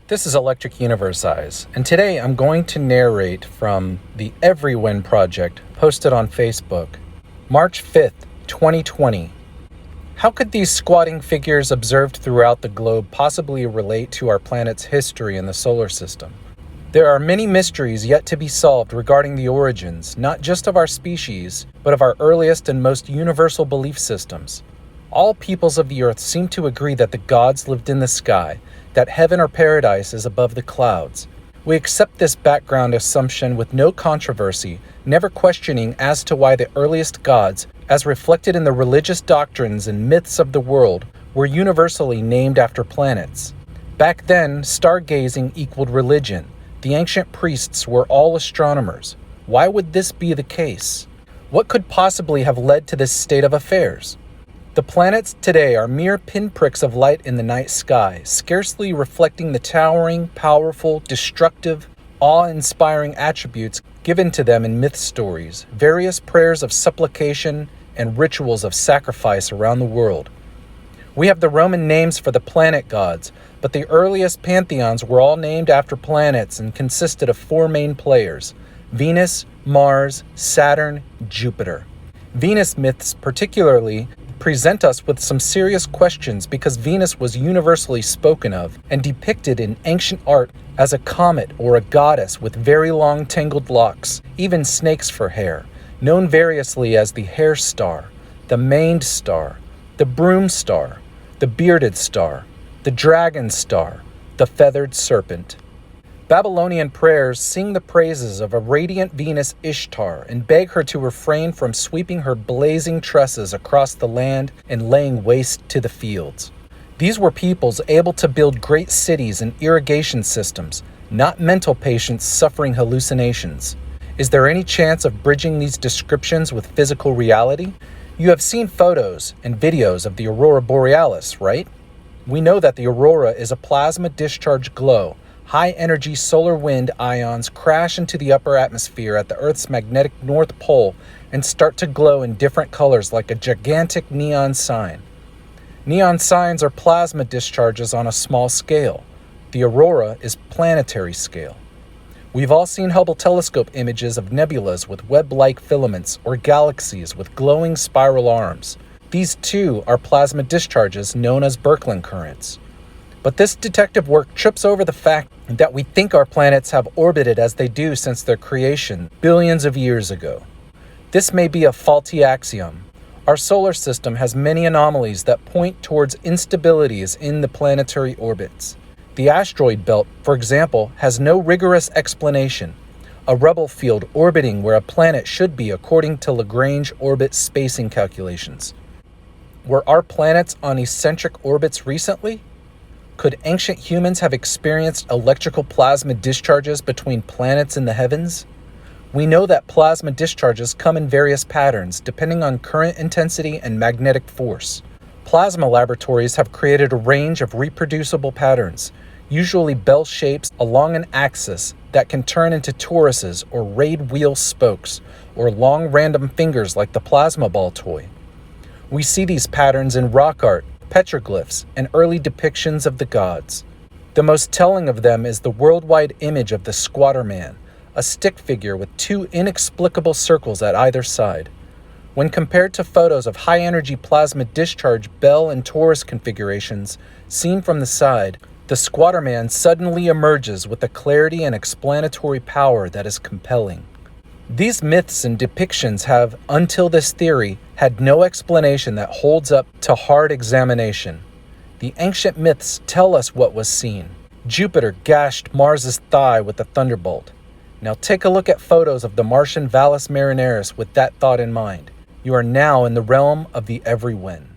This is Electric Universe Eyes, and today I'm going to narrate from the Everywhen project posted on Facebook, March 5th, 2020. How could these squatting figures observed throughout the globe possibly relate to our planet's history in the solar system? There are many mysteries yet to be solved regarding the origins, not just of our species, but of our earliest and most universal belief systems. All peoples of the earth seem to agree that the gods lived in the sky, that heaven or paradise is above the clouds. We accept this background assumption with no controversy, never questioning as to why the earliest gods, as reflected in the religious doctrines and myths of the world, were universally named after planets. Back then, stargazing equaled religion. The ancient priests were all astronomers. Why would this be the case? What could possibly have led to this state of affairs? The planets today are mere pinpricks of light in the night sky, scarcely reflecting the towering, powerful, destructive, awe-inspiring attributes given to them in myth stories, various prayers of supplication, and rituals of sacrifice around the world. We have the Roman names for the planet gods, but the earliest pantheons were all named after planets and consisted of four main players: Venus, Mars, Saturn, Jupiter. Venus myths particularly present us with some serious questions because Venus was universally spoken of and depicted in ancient art as a comet or a goddess with very long tangled locks, even snakes for hair, known variously as the hair star, the maned star, the broom star, the bearded star, the dragon star, the feathered serpent. Babylonian prayers sing the praises of a radiant Venus Ishtar and beg her to refrain from sweeping her blazing tresses across the land and laying waste to the fields. These were peoples able to build great cities and irrigation systems, not mental patients suffering hallucinations. Is there any chance of bridging these descriptions with physical reality? You have seen photos and videos of the aurora borealis, right? We know that the aurora is a plasma discharge glow. High-energy solar wind ions crash into the upper atmosphere at the Earth's magnetic North Pole and start to glow in different colors like a gigantic neon sign. Neon signs are plasma discharges on a small scale. The aurora is planetary scale. We've all seen Hubble telescope images of nebulas with web-like filaments or galaxies with glowing spiral arms. These too are plasma discharges known as Birkeland currents. But this detective work trips over the fact that we think our planets have orbited as they do since their creation billions of years ago. This may be a faulty axiom. Our solar system has many anomalies that point towards instabilities in the planetary orbits. The asteroid belt, for example, has no rigorous explanation. A rubble field orbiting where a planet should be according to Lagrange orbit spacing calculations. Were our planets on eccentric orbits recently? Could ancient humans have experienced electrical plasma discharges between planets in the heavens? We know that plasma discharges come in various patterns depending on current intensity and magnetic force. Plasma laboratories have created a range of reproducible patterns, usually bell shapes along an axis that can turn into toruses or raid wheel spokes, or long random fingers like the plasma ball toy. We see these patterns in rock art, petroglyphs, and early depictions of the gods. The most telling of them is the worldwide image of the Squatter Man, a stick figure with two inexplicable circles at either side. When compared to photos of high-energy plasma discharge bell and torus configurations seen from the side, the Squatter Man suddenly emerges with a clarity and explanatory power that is compelling. These myths and depictions have, until this theory, had no explanation that holds up to hard examination. The ancient myths tell us what was seen. Jupiter gashed Mars's thigh with a thunderbolt. Now take a look at photos of the Martian Valles Marineris with that thought in mind. You are now in the realm of the Everywhen.